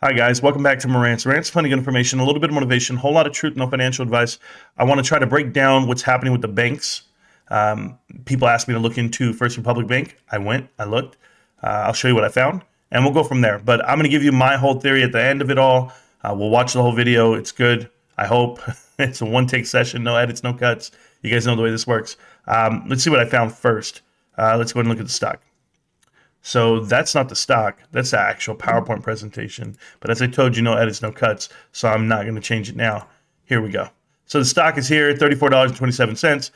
Hi, guys. Welcome back to Marant's Rants. Plenty of good information, a little bit of motivation, a whole lot of truth, no financial advice. I want to try to break down what's happening with the banks. People asked me to look into First Republic Bank. I went, I looked. I'll show you what I found, and we'll go from there. But I'm going to give you my whole theory at the end of it all. We'll watch the whole video. It's good, I hope. It's a one-take session, no edits, no cuts. You guys know the way this works. Let's see what I found first. Let's go ahead and look at the stock. So that's not the stock. That's the actual PowerPoint presentation. But as I told you, no edits, no cuts. So I'm not going to change it now. Here we go. So the stock is here, $34.27.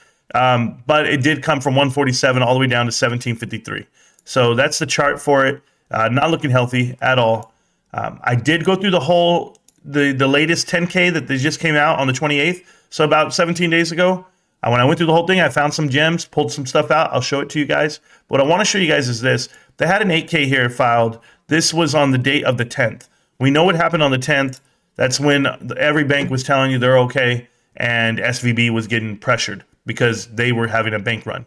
But it did come from 147 all the way down to 1753. So that's the chart for it. Not looking healthy at all. I did go through the latest 10K that they just came out on the 28th. So about 17 days ago. When I went through the whole thing, I found some gems, pulled some stuff out. I'll show it to you guys. But what I want to show you guys is this. They had an 8K here filed. This was on the date of the 10th. We know what happened on the 10th. That's when every bank was telling you they're okay, and SVB was getting pressured because they were having a bank run.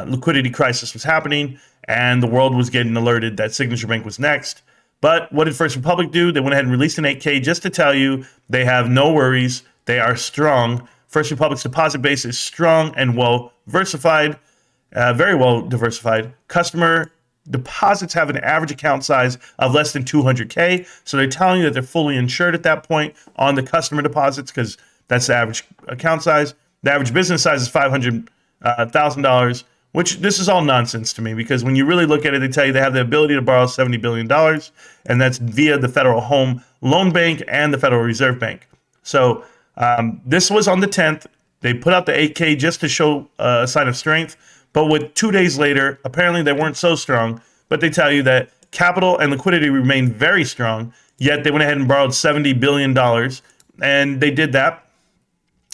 Liquidity crisis was happening, and the world was getting alerted that Signature Bank was next. But what did First Republic do? They went ahead and released an 8K just to tell you they have no worries. They are strong. First Republic's deposit base is strong and well diversified, very well diversified. Customer deposits have an average account size of less than 200K. So they're telling you that they're fully insured at that point on the customer deposits because that's the average account size. The average business size is $500,000, which this is all nonsense to me because when you really look at it, they tell you they have the ability to borrow $70 billion, and that's via the Federal Home Loan Bank and the Federal Reserve Bank. So this was on the 10th. They put out the 8K just to show a sign of strength. But with 2 days later, apparently they weren't so strong. But they tell you that capital and liquidity remain very strong. Yet they went ahead and borrowed $70 billion. And they did that.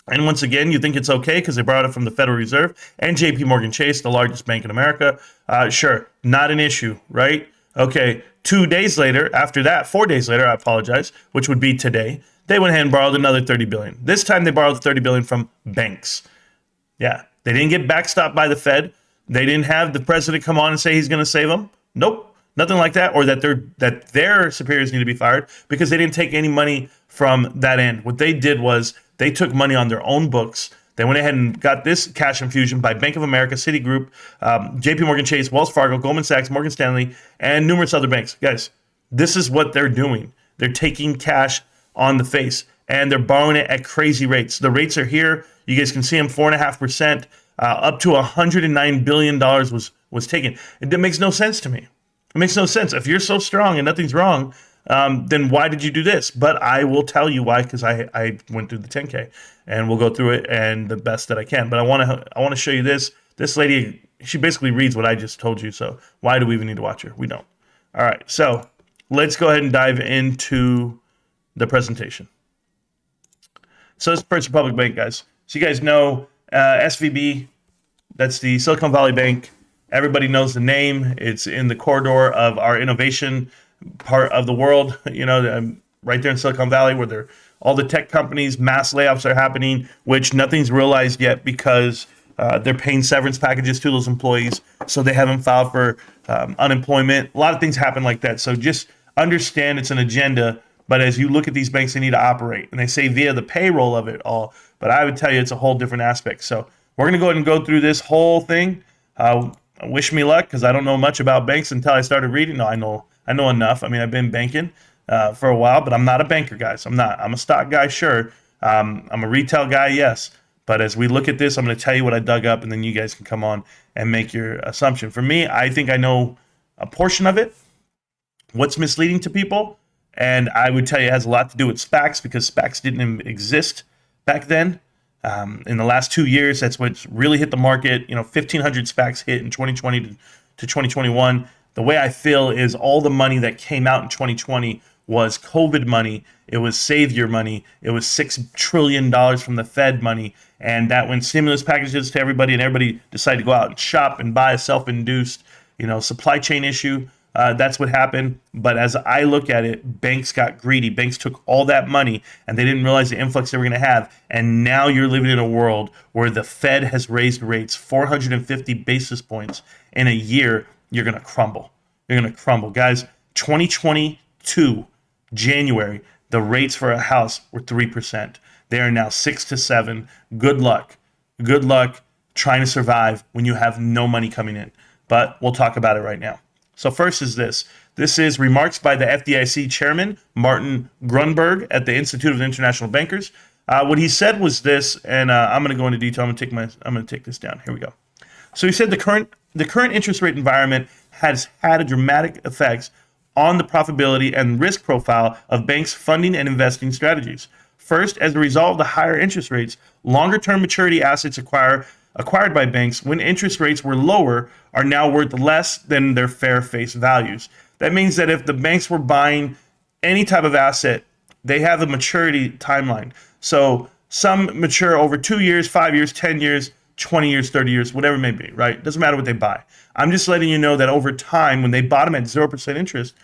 And once again, you think it's okay because they borrowed it from the Federal Reserve and JP Morgan Chase, the largest bank in America. Sure, not an issue, right? Okay, 2 days later, after that, 4 days later, I apologize, which would be today, they went ahead and borrowed another $30 billion. This time they borrowed the $30 billion from banks. Yeah, they didn't get backstopped by the Fed. They didn't have the president come on and say he's going to save them. Nope, nothing like that. Or that their superiors need to be fired because they didn't take any money from that end. What they did was they took money on their own books. They went ahead and got this cash infusion by Bank of America, Citigroup, JP Morgan Chase, Wells Fargo, Goldman Sachs, Morgan Stanley, and numerous other banks. Guys, this is what they're doing. They're taking cash on the face, and they're borrowing it at crazy rates. The rates are here. You guys can see them, 4.5%, up to $109 billion was taken. It makes no sense to me. It makes no sense. If you're so strong and nothing's wrong, then why did you do this? But I will tell you why, because I went through the 10K, and we'll go through it and the best that I can. But I want to show you this. This lady, she basically reads what I just told you. So why do we even need to watch her? We don't. All right. So let's go ahead and dive into the presentation. So this is First Republic Bank, guys. So you guys know SVB, that's the Silicon Valley Bank. Everybody knows the name. It's in the corridor of our innovation part of the world, you know, right there in Silicon Valley where all the tech companies, mass layoffs are happening, which nothing's realized yet because they're paying severance packages to those employees. So they haven't filed for unemployment. A lot of things happen like that. So just understand it's an agenda. But as you look at these banks, they need to operate. And they say via the payroll of it all. But I would tell you it's a whole different aspect. So we're going to go ahead and go through this whole thing. Wish me luck because I don't know much about banks until I started reading. No, I know enough. I mean, I've been banking for a while, but I'm not a banker, guys. I'm not. I'm a stock guy, sure. I'm a retail guy, yes. But as we look at this, I'm going to tell you what I dug up, and then you guys can come on and make your assumption. For me, I think I know a portion of it, what's misleading to people. And I would tell you it has a lot to do with SPACs because SPACs didn't exist back then. In the last 2 years, that's what's really hit the market. You know, 1,500 SPACs hit in 2020 to 2021. The way I feel is all the money that came out in 2020 was COVID money. It was savior money. It was $6 trillion from the Fed money. And that went stimulus packages to everybody, and everybody decided to go out and shop and buy a self-induced, supply chain issue. That's what happened. But as I look at it, banks got greedy. Banks took all that money and they didn't realize the influx they were going to have. And now you're living in a world where the Fed has raised rates 450 basis points in a year. You're going to crumble. You're going to crumble. Guys, 2022, January, the rates for a house were 3%. They are now 6 to 7. Good luck. Good luck trying to survive when you have no money coming in. But we'll talk about it right now. So first is this. This is remarks by the FDIC Chairman, Martin Grunberg, at the Institute of International Bankers. What he said was this, and I'm going to go into detail. I'm going to take this down. Here we go. So he said the current interest rate environment has had a dramatic effects on the profitability and risk profile of banks' funding and investing strategies. First, as a result of the higher interest rates, longer-term maturity assets acquired by banks when interest rates were lower are now worth less than their fair face values. That means that if the banks were buying any type of asset, they have a maturity timeline. So some mature over 2 years, 5 years, 10 years, 20 years, 30 years, whatever it may be, right? Doesn't matter what they buy. I'm just letting you know that over time, when they bottom at 0% interest,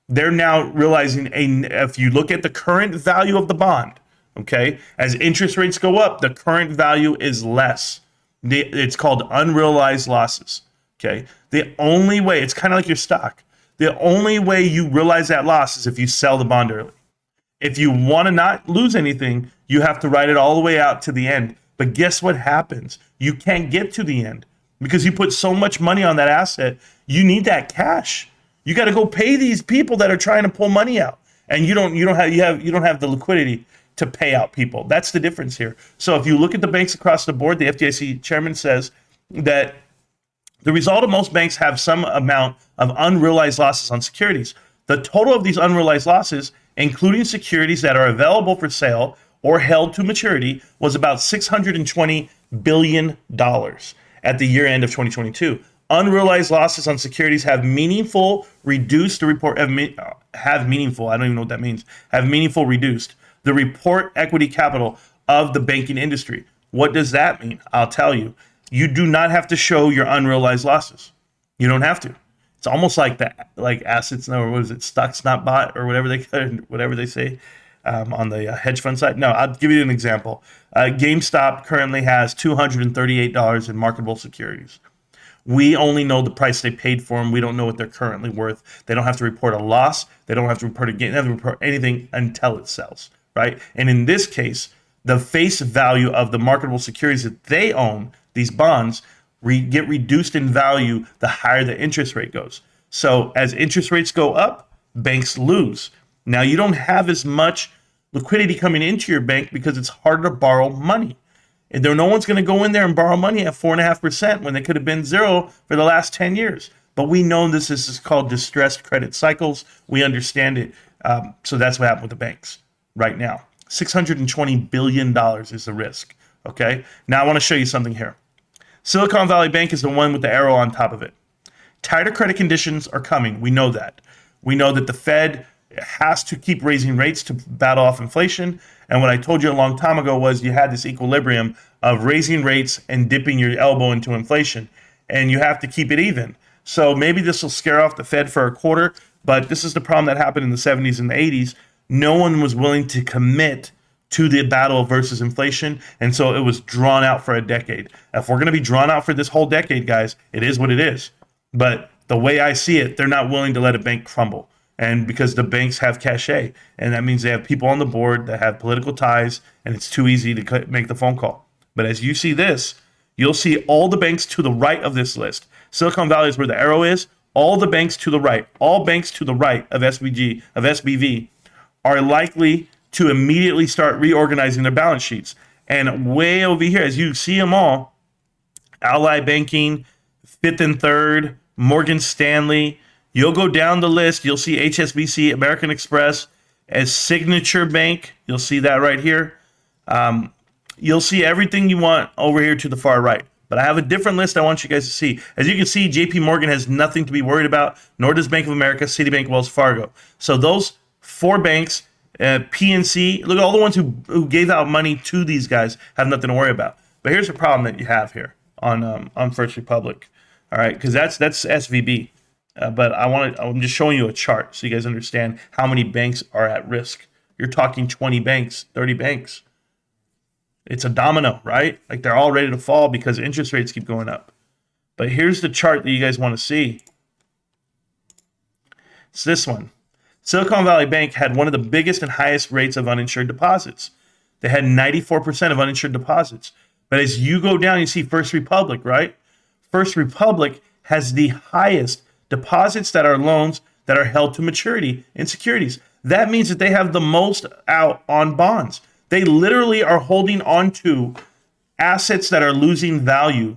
they're now realizing if you look at the current value of the bond, okay, as interest rates go up, the current value is less. It's called unrealized losses, okay? The only way, it's kind of like your stock. The only way you realize that loss is if you sell the bond early. If you want to not lose anything, you have to ride it all the way out to the end. But guess what happens? You can't get to the end because you put so much money on that asset. You need that cash. You got to go pay these people that are trying to pull money out, and you don't have the liquidity to pay out people. That's the difference here. So if you look at the banks across the board, the FDIC chairman says that the result of most banks have some amount of unrealized losses on securities. The total of these unrealized losses, including securities that are available for sale or held to maturity, was about $620 billion at the year end of 2022. Unrealized losses on securities have meaningful reduced the report have meaningful. I don't even know what that means. Have meaningful reduced the report equity capital of the banking industry. What does that mean? I'll tell you. You do not have to show your unrealized losses. You don't have to. It's almost like assets, or what is it, stocks not bought, or whatever they say on the hedge fund side. No, I'll give you an example. GameStop currently has $238 in marketable securities. We only know the price they paid for them. We don't know what they're currently worth. They don't have to report a loss. They don't have to report a gain. They don't have to report anything until it sells, right? And in this case, the face value of the marketable securities that they own, these bonds, get reduced in value the higher the interest rate goes. So as interest rates go up, banks lose. Now you don't have as much liquidity coming into your bank because it's harder to borrow money. And no one's going to go in there and borrow money at 4.5% when they could have been zero for the last 10 years. But we know this is called distressed credit cycles. We understand it. So that's what happened with the banks right now. $620 billion is the risk. Okay. Now I want to show you something here. Silicon Valley Bank is the one with the arrow on top of it. Tighter credit conditions are coming. We know that. We know that the Fed has to keep raising rates to battle off inflation. And what I told you a long time ago was you had this equilibrium of raising rates and dipping your elbow into inflation. And you have to keep it even. So maybe this will scare off the Fed for a quarter, but this is the problem that happened in the 70s and the 80s. No one was willing to commit to the battle versus inflation. And so it was drawn out for a decade. If we're going to be drawn out for this whole decade, guys, it is what it is. But the way I see it, they're not willing to let a bank crumble. And because the banks have cachet, and that means they have people on the board that have political ties, and it's too easy to make the phone call. But as you see this, you'll see all the banks to the right of this list. Silicon Valley is where the arrow is. All the banks to the right, all banks to the right of SBV are likely to immediately start reorganizing their balance sheets. And way over here, as you see them all, Ally Banking, Fifth and Third, Morgan Stanley. You'll go down the list. You'll see HSBC, American Express, as Signature Bank. You'll see that right here. You'll see everything you want over here to the far right. But I have a different list I want you guys to see. As you can see, JP Morgan has nothing to be worried about, nor does Bank of America, Citibank, Wells Fargo. So those four banks, PNC, look at all the ones who gave out money to these guys have nothing to worry about. But here's the problem that you have here on First Republic. All right, because that's SVB. But I'm just showing you a chart so you guys understand how many banks are at risk. You're talking 20 banks, 30 banks. It's a domino, right? Like they're all ready to fall because interest rates keep going up. But here's the chart that you guys want to see. It's this one. Silicon Valley Bank had one of the biggest and highest rates of uninsured deposits. They had 94% of uninsured deposits. But as you go down, you see First Republic, right? First Republic has the highest deposits that are loans that are held to maturity in securities. That means that they have the most out on bonds. They literally are holding on to assets that are losing value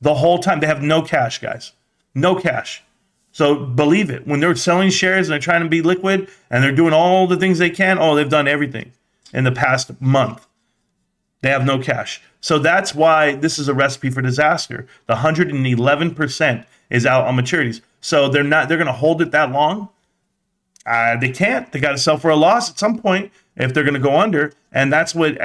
the whole time. They have no cash, guys. No cash. So believe it. When they're selling shares and they're trying to be liquid and they're doing all the things they can, they've done everything in the past month. They have no cash. So that's why this is a recipe for disaster. The 111% is out on maturities. So they're going to hold it that long. They can't. They got to sell for a loss at some point if they're going to go under. And that's what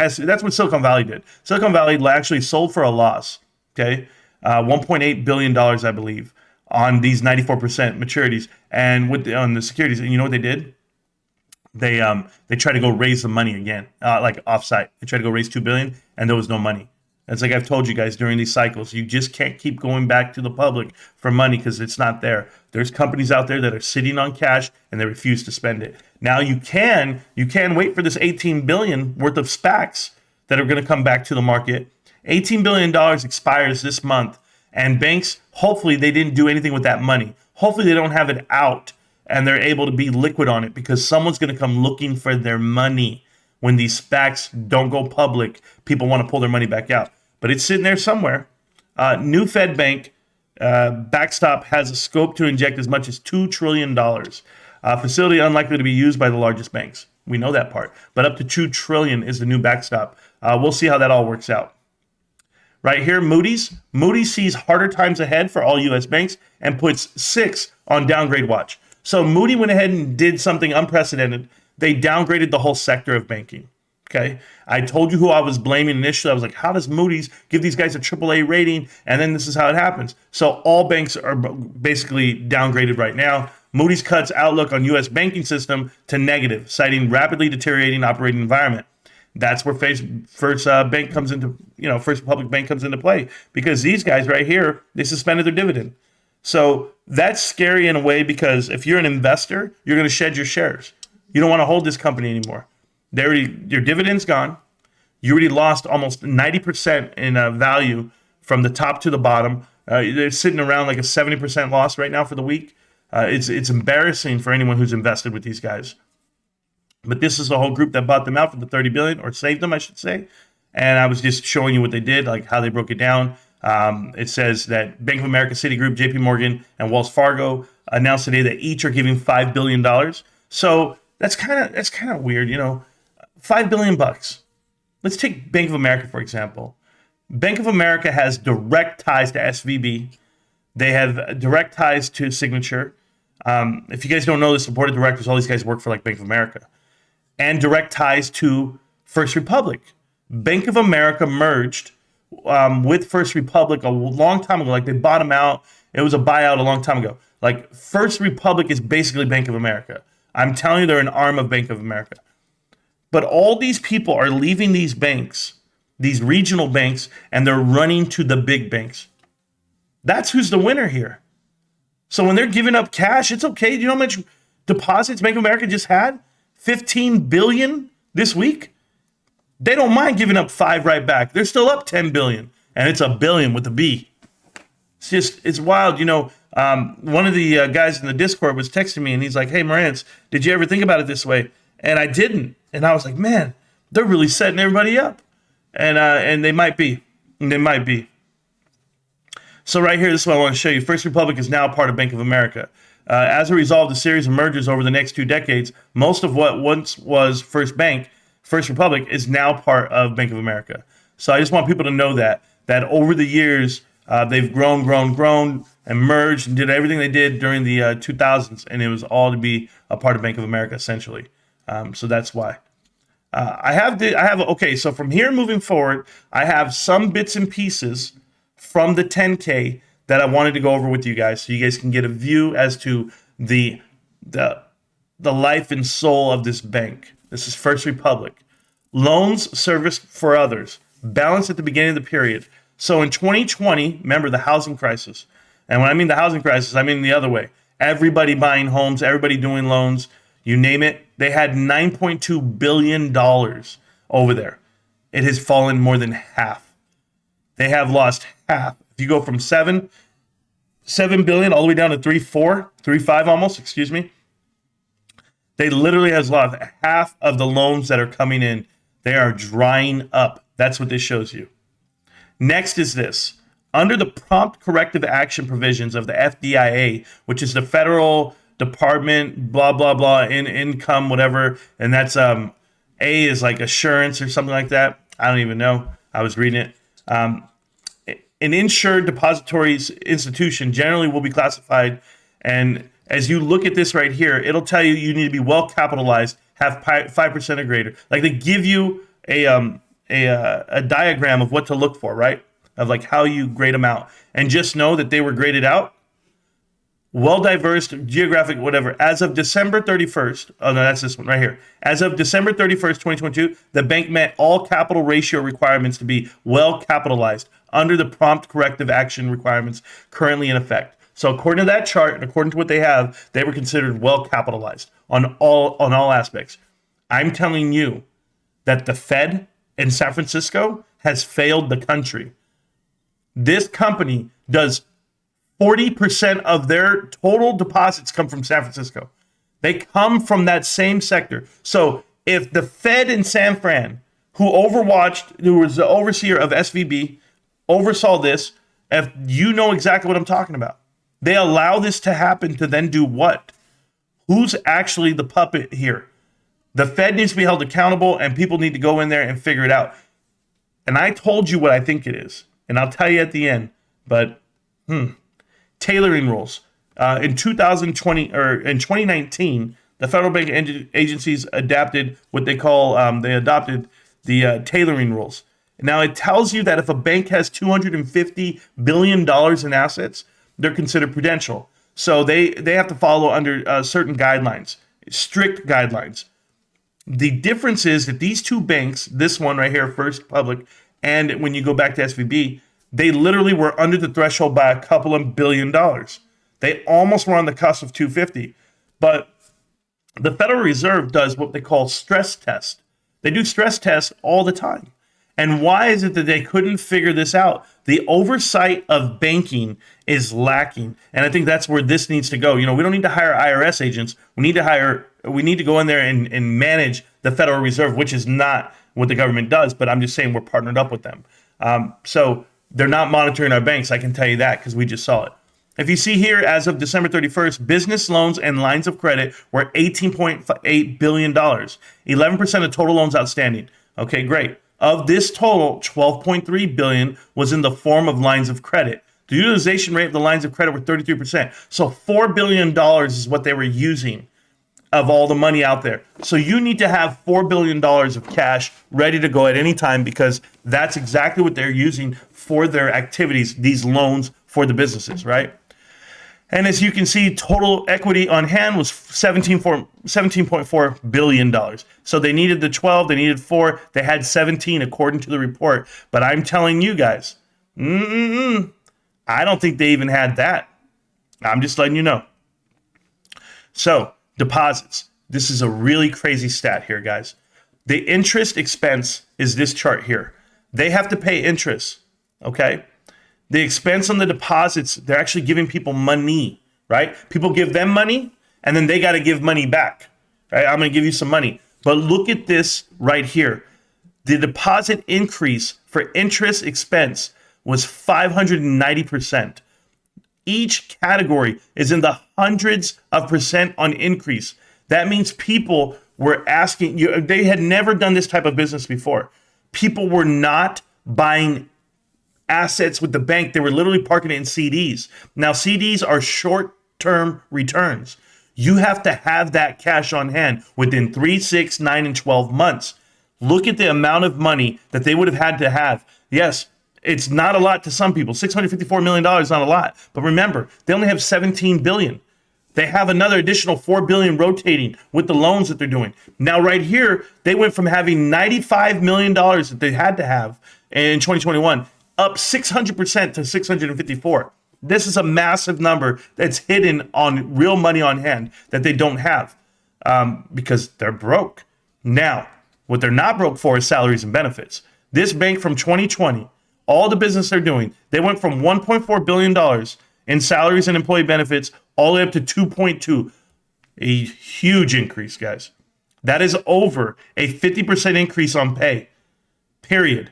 Silicon Valley did. Silicon Valley actually sold for a loss. Okay, $1.8 billion, I believe, on these 94% maturities and on the securities. And you know what they did? They tried to go raise the money again, like offsite. They tried to go raise $2 billion, and there was no money. It's like I've told you guys during these cycles, you just can't keep going back to the public for money because it's not there. There's companies out there that are sitting on cash and they refuse to spend it. Now you can wait for this $18 billion worth of SPACs that are going to come back to the market. $18 billion expires this month, and banks, hopefully they didn't do anything with that money. Hopefully they don't have it out and they're able to be liquid on it because someone's going to come looking for their money. When these SPACs don't go public, people want to pull their money back out. But it's sitting there somewhere. New Fed Bank backstop has a scope to inject as much as $2 trillion. Facility unlikely to be used by the largest banks. We know that part. But up to $2 trillion is the new backstop. We'll see how that all works out. Right here, Moodys. Moodys sees harder times ahead for all U.S. banks and puts 6 on downgrade watch. So Moody went ahead and did something unprecedented. They downgraded the whole sector of banking. Okay, I told you who I was blaming initially. I was like, how does Moody's give these guys a AAA rating? And then this is how it happens. So all banks are basically downgraded right now. Moody's cuts outlook on U.S. banking system to negative, citing rapidly deteriorating operating environment. That's where First Republic comes into play because these guys right here, they suspended their dividend. So that's scary in a way because if you're an investor, you're going to shed your shares. You don't want to hold this company anymore. Your dividend's gone. You already lost almost 90% in value from the top to the bottom. They're sitting around like a 70% loss right now for the week. It's embarrassing for anyone who's invested with these guys. But this is the whole group that bought them out for the $30 billion, or saved them, I should say. And I was just showing you what they did, like how they broke it down. It says that Bank of America, Citigroup, JP Morgan, and Wells Fargo announced today that each are giving $5 billion. So that's kind of weird, $5 billion. Let's take Bank of America, for example. Bank of America has direct ties to SVB. They have direct ties to Signature. If you guys don't know, the board of directors, all these guys work for like Bank of America. And direct ties to First Republic. Bank of America merged with First Republic a long time ago. Like they bought them out. It was a buyout a long time ago. Like First Republic is basically Bank of America. I'm telling you, they're an arm of Bank of America. But all these people are leaving these banks, these regional banks, and they're running to the big banks. That's who's the winner here. So when they're giving up cash, it's okay. Do you know how much deposits Bank of America just had? $15 billion this week. They don't mind giving up 5 right back. They're still up $10 billion, and it's a billion with a B. It's wild. One of the guys in the Discord was texting me, and he's like, "Hey, Marantz, did you ever think about it this way?" And I didn't. And I was like, man, they're really setting everybody up. And they might be. So right here, this is what I want to show you. First Republic is now part of Bank of America. As a result of the series of mergers over the next 2 decades, most of what once was First Republic, is now part of Bank of America. So I just want people to know that over the years, they've grown, and merged and did everything they did during the 2000s, and it was all to be a part of Bank of America, essentially. So that's why. So from here moving forward, I have some bits and pieces from the 10K that I wanted to go over with you guys, so you guys can get a view as to the life and soul of this bank. This is First Republic. Loans serviced for others. Balance at the beginning of the period. So in 2020, remember the housing crisis. And when I mean the housing crisis, I mean the other way. Everybody buying homes, everybody doing loans. you name it. They had $9.2 billion over there. It has fallen more than half. They have lost half. If you go from 7 billion all the way down to 3.5 almost, excuse me. They literally has lost half of the loans that are coming in. They are drying up. That's what this shows you. Next is this. Under the prompt corrective action provisions of the FDIC, which is the Federal Department, blah, blah, blah, income, whatever. And that's A is like assurance or something like that. I don't even know. I was reading it. An insured depositories institution generally will be classified, and as you look at this right here, it'll tell you you need to be well capitalized, have 5% or greater. Like they give you a diagram of what to look for, right? Of like how you grade them out, and just know that they were graded out well diverse, geographic, whatever. As of December 31st, oh no, that's this one right here. As of December 31st, 2022, the bank met all capital ratio requirements to be well capitalized under the prompt corrective action requirements currently in effect. So according to that chart and according to what they have, they were considered well capitalized on all aspects. I'm telling you that the Fed in San Francisco has failed the country. This company does 40% of their total deposits come from San Francisco. They come from that same sector. So if the Fed in San Fran, who was the overseer of SVB, oversaw this, if you know exactly what I'm talking about, they allow this to happen to then do what? Who's actually the puppet here? The Fed needs to be held accountable, and people need to go in there and figure it out. And I told you what I think it is, and I'll tell you at the end. But tailoring rules. In 2019, the federal bank agencies adapted what they call they adopted the tailoring rules. Now it tells you that if a bank has $250 billion in assets, they're considered prudential. So they have to follow under certain guidelines, strict guidelines. The difference is that these two banks, this one right here, First Public, and when you go back to SVB, they literally were under the threshold by a couple of $1 billion. They almost were on the cusp of 250. But the Federal Reserve does what they call stress tests. They do stress tests all the time. And why is it that they couldn't figure this out? The oversight of banking is lacking. And I think that's where this needs to go. You know, we don't need to hire IRS agents. We need to go in there and manage the Federal Reserve, which is not what the government does. But I'm just saying we're partnered up with them. So they're not monitoring our banks. I can tell you that because we just saw it. If you see here, as of December 31st, business loans and lines of credit were $18.8 billion, 11% of total loans outstanding. Okay, great. Of this total, $12.3 billion was in the form of lines of credit. The utilization rate of the lines of credit were 33%. So $4 billion is what they were using of all the money out there. So you need to have $4 billion of cash ready to go at any time, because that's exactly what they're using for their activities, these loans for the businesses, right? And as you can see, total equity on hand was $17.4 billion. So they needed the 12, they needed 4, they had 17 according to the report. But I'm telling you guys, I don't think they even had that. I'm just letting you know. So deposits. This is a really crazy stat here, guys. The interest expense is this chart here. They have to pay interest, okay? The expense on the deposits, they're actually giving people money, right? People give them money, and then they got to give money back, right? I'm going to give you some money. But look at this right here. The deposit increase for interest expense was 590%. Each category is in the hundreds of percent on increase. That means people were asking you, they had never done this type of business before. People were not buying assets with the bank. They were literally parking it in CDs. Now, CDs are short-term returns. You have to have that cash on hand within 3, 6, 9, and 12 months. Look at the amount of money that they would have had to have. Yes, it's not a lot to some people. $654 million is not a lot. But remember, they only have $17 billion. They have another additional $4 billion rotating with the loans that they're doing. Now, right here, they went from having $95 million that they had to have in 2021 up 600% to 654. This is a massive number that's hidden on real money on hand that they don't have. because they're broke. Now, what they're not broke for is salaries and benefits. This bank from 2020, all the business they're doing, they went from $1.4 billion in salaries and employee benefits all the way up to 2.2. A huge increase, guys. That is over a 50% increase on pay, period.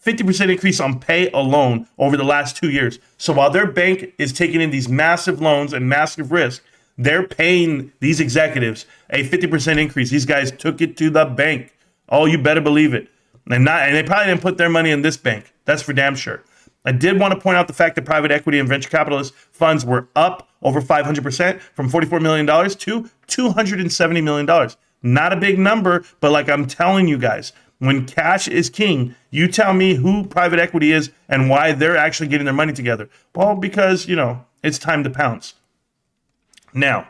50% increase on pay alone over the last 2 years. So while their bank is taking in these massive loans and massive risk, they're paying these executives a 50% increase. These guys took it to the bank. Oh, you better believe it. And they probably didn't put their money in this bank. That's for damn sure. I did want to point out the fact that private equity and venture capitalist funds were up over 500% from $44 million to $270 million. Not a big number, but like I'm telling you guys, when cash is king, you tell me who private equity is and why they're actually getting their money together. Well, because, it's time to pounce. Now,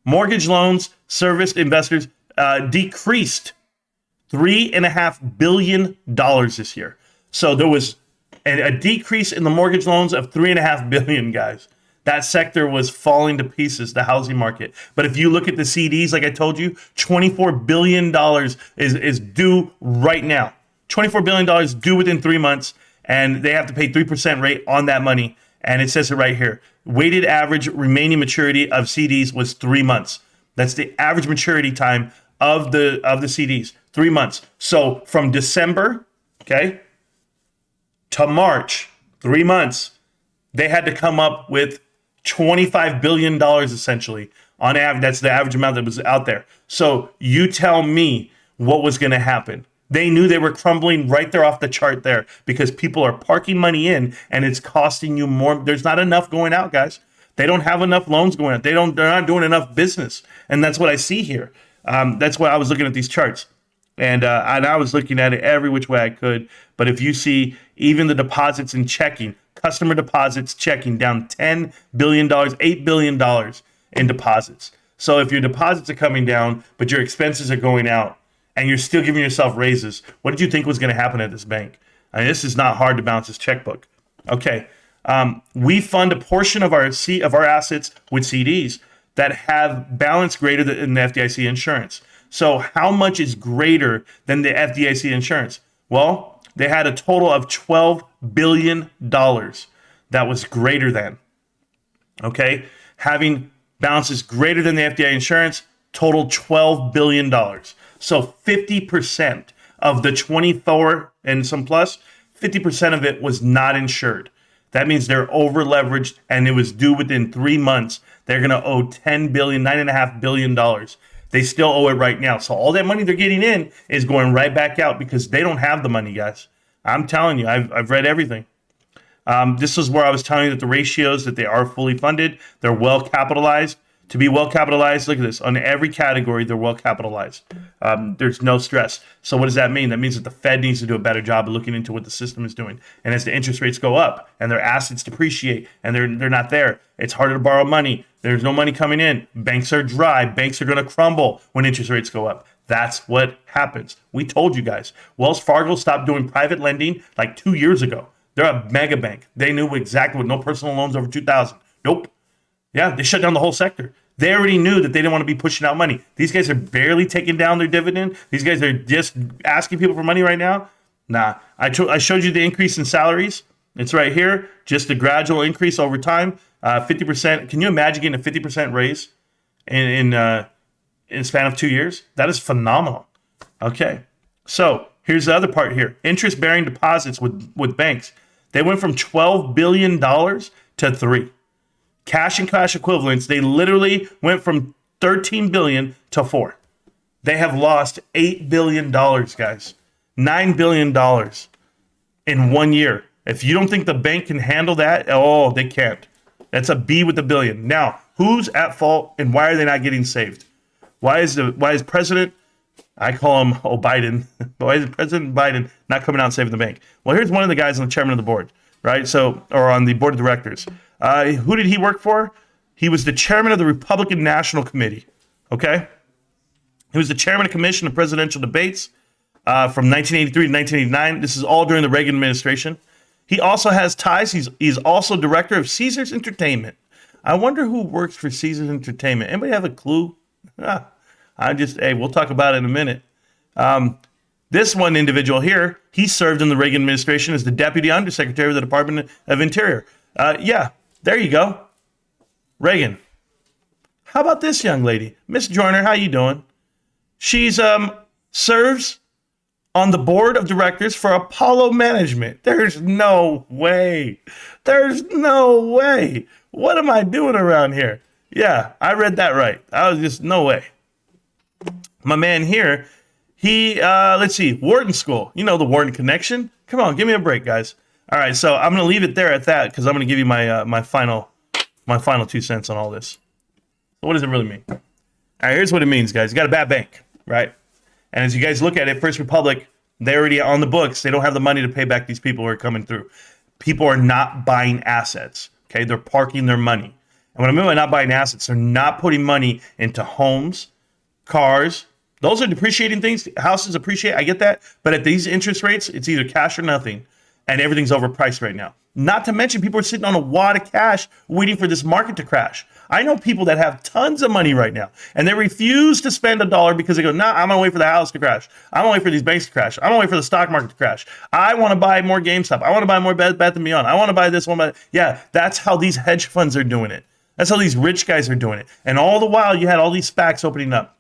mortgage loans serviced investors decreased $3.5 billion this year. So there was a decrease in the mortgage loans of $3.5 billion, guys. That sector was falling to pieces, the housing market. But if you look at the CDs, like I told you, $24 billion is due right now. $24 billion due within 3 months, and they have to pay 3% rate on that money. And it says it right here. Weighted average remaining maturity of CDs was 3 months. That's the average maturity time of the CDs, 3 months. So from December, to March, 3 months, they had to come up with $25 billion essentially on average. That's the average amount that was out there. So you tell me what was going to happen. They knew they were crumbling right there off the chart there because people are parking money in and it's costing you more. There's not enough going out, guys. They don't have enough loans going out. They're not doing enough business. And that's what I see here. That's why I was looking at these charts. And I was looking at it every which way I could. But if you see even the deposits in checking, customer deposits checking down $10 billion, $8 billion in deposits. So if your deposits are coming down, but your expenses are going out and you're still giving yourself raises, what did you think was going to happen at this bank? I mean, this is not hard to balance this checkbook. Okay. We fund a portion of our assets with CDs that have balance greater than the FDIC insurance. So how much is greater than the FDIC insurance? Well, they had a total of $12 billion that was greater than. Okay. Having balances greater than the FDIC insurance totaled $12 billion. So 50% of the 24 and some plus, 50% of it was not insured. That means they're over leveraged and it was due within 3 months. They're going to owe $10 billion, $9.5 billion. They still owe it right now. So all that money they're getting in is going right back out because they don't have the money, guys. I'm telling you, I've read everything. This is where I was telling you that the ratios, that they are fully funded. They're well capitalized. To be well capitalized, look at this. On every category, they're well capitalized. There's no stress. So what does that mean? That means that the Fed needs to do a better job of looking into what the system is doing. And as the interest rates go up and their assets depreciate and they're not there, it's harder to borrow money. There's no money coming in. Banks are dry. Banks are going to crumble when interest rates go up. That's what happens. We told you guys. Wells Fargo stopped doing private lending like 2 years ago. They're a mega bank. They knew exactly what no personal loans over 2,000. Nope. Yeah, they shut down the whole sector. They already knew that they didn't want to be pushing out money. These guys are barely taking down their dividend. These guys are just asking people for money right now. Nah, I showed you the increase in salaries. It's right here. Just a gradual increase over time. 50%. Can you imagine getting a 50% raise in a span of 2 years? That is phenomenal. Okay, so here's the other part here. Interest-bearing deposits with banks. They went from $12 billion to $3 billion. Cash and cash equivalents, they literally went from $13 billion to $4 billion. They have lost $8 billion, guys. $9 billion in 1 year. If you don't think the bank can handle that, oh, they can't. That's a B with a billion. Now, who's at fault and why are they not getting saved? Why is President, I call him Biden, why is President Biden not coming out and saving the bank? Well, here's one of the guys on the chairman of the board, right? Or on the board of directors. Who did he work for? He was the chairman of the Republican National Committee. Okay? He was the chairman of commission of presidential debates from 1983 to 1989. This is all during the Reagan administration. He also has ties. He's also director of Caesars Entertainment. I wonder who works for Caesars Entertainment. Anybody have a clue? Hey, we'll talk about it in a minute. This one individual here, he served in the Reagan administration as the Deputy Undersecretary of the Department of Interior. Yeah, there you go. Reagan. How about this young lady? Miss Joyner, how you doing? She's serves on the board of directors for Apollo Management. There's no way. There's no way. What am I doing around here? Yeah, I read that right. I was just, no way. My man here, he, let's see, Wharton School. You know the Wharton connection? Come on, give me a break, guys. All right, so I'm going to leave it there at that because I'm going to give you my final 2 cents on all this. So what does it really mean? All right, here's what it means, guys. You got a bad bank, right? And as you guys look at it, First Republic, they're already on the books. They don't have the money to pay back these people who are coming through. People are not buying assets, okay? They're parking their money. And what I mean by not buying assets, they're not putting money into homes, cars. Those are depreciating things. Houses appreciate. I get that. But at these interest rates, it's either cash or nothing. And everything's overpriced right now. Not to mention people are sitting on a wad of cash waiting for this market to crash. I know people that have tons of money right now and they refuse to spend $1 because they go, nah, I'm gonna wait for the house to crash. I'm gonna wait for these banks to crash. I'm gonna wait for the stock market to crash. I want to buy more GameStop. I want to buy more Bed Bath & Beyond. I want to buy this one. Yeah, that's how these hedge funds are doing it. That's how these rich guys are doing it. And all the while you had all these SPACs opening up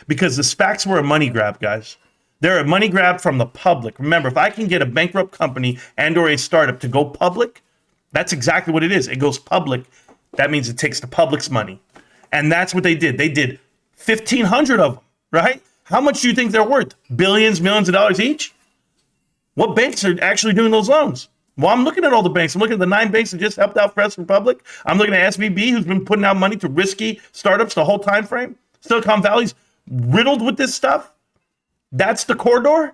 because the SPACs were a money grab, guys. They're a money grab from the public. Remember, if I can get a bankrupt company and or a startup to go public, that's exactly what it is. It goes public. That means it takes the public's money. And that's what they did. They did 1,500 of them, right? How much do you think they're worth? Billions, millions of dollars each? What banks are actually doing those loans? Well, I'm looking at all the banks. I'm looking at the 9 banks that just helped out First Republic. I'm looking at SVB, who's been putting out money to risky startups the whole time frame. Silicon Valley's riddled with this stuff. That's the corridor?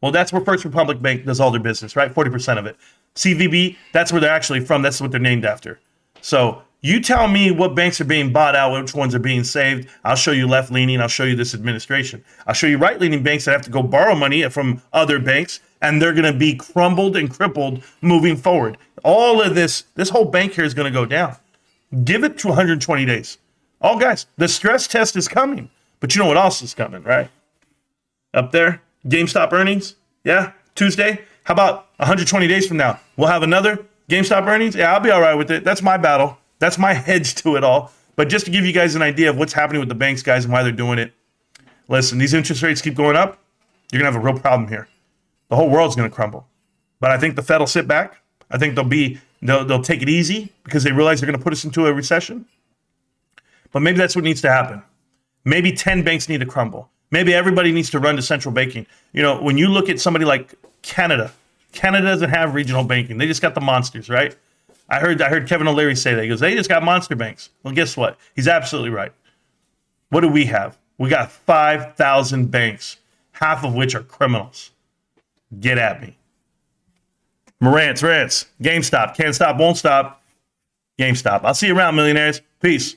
Well, that's where First Republic Bank does all their business, right? 40% of it. CVB, that's where they're actually from. That's what they're named after. So you tell me what banks are being bought out, which ones are being saved. I'll show you left-leaning. I'll show you this administration. I'll show you right-leaning banks that have to go borrow money from other banks, and they're going to be crumbled and crippled moving forward. All of this whole bank here is going to go down. Give it to 120 days. Oh, guys, the stress test is coming. But you know what else is coming, right? Up there, GameStop earnings. Yeah, Tuesday. How about 120 days from now? We'll have another GameStop earnings. Yeah, I'll be all right with it. That's my battle. That's my hedge to it all. But just to give you guys an idea of what's happening with the banks, guys, and why they're doing it. Listen, these interest rates keep going up. You're going to have a real problem here. The whole world's going to crumble. But I think the Fed will sit back. I think they'll take it easy because they realize they're going to put us into a recession. But maybe that's what needs to happen. Maybe 10 banks need to crumble. Maybe everybody needs to run to central banking. You know, when you look at somebody like Canada doesn't have regional banking. They just got the monsters, right? I heard Kevin O'Leary say that. He goes, they just got monster banks. Well, guess what? He's absolutely right. What do we have? We got 5,000 banks, half of which are criminals. Get at me. Marantz, GameStop, can't stop, won't stop. GameStop. I'll see you around, millionaires. Peace.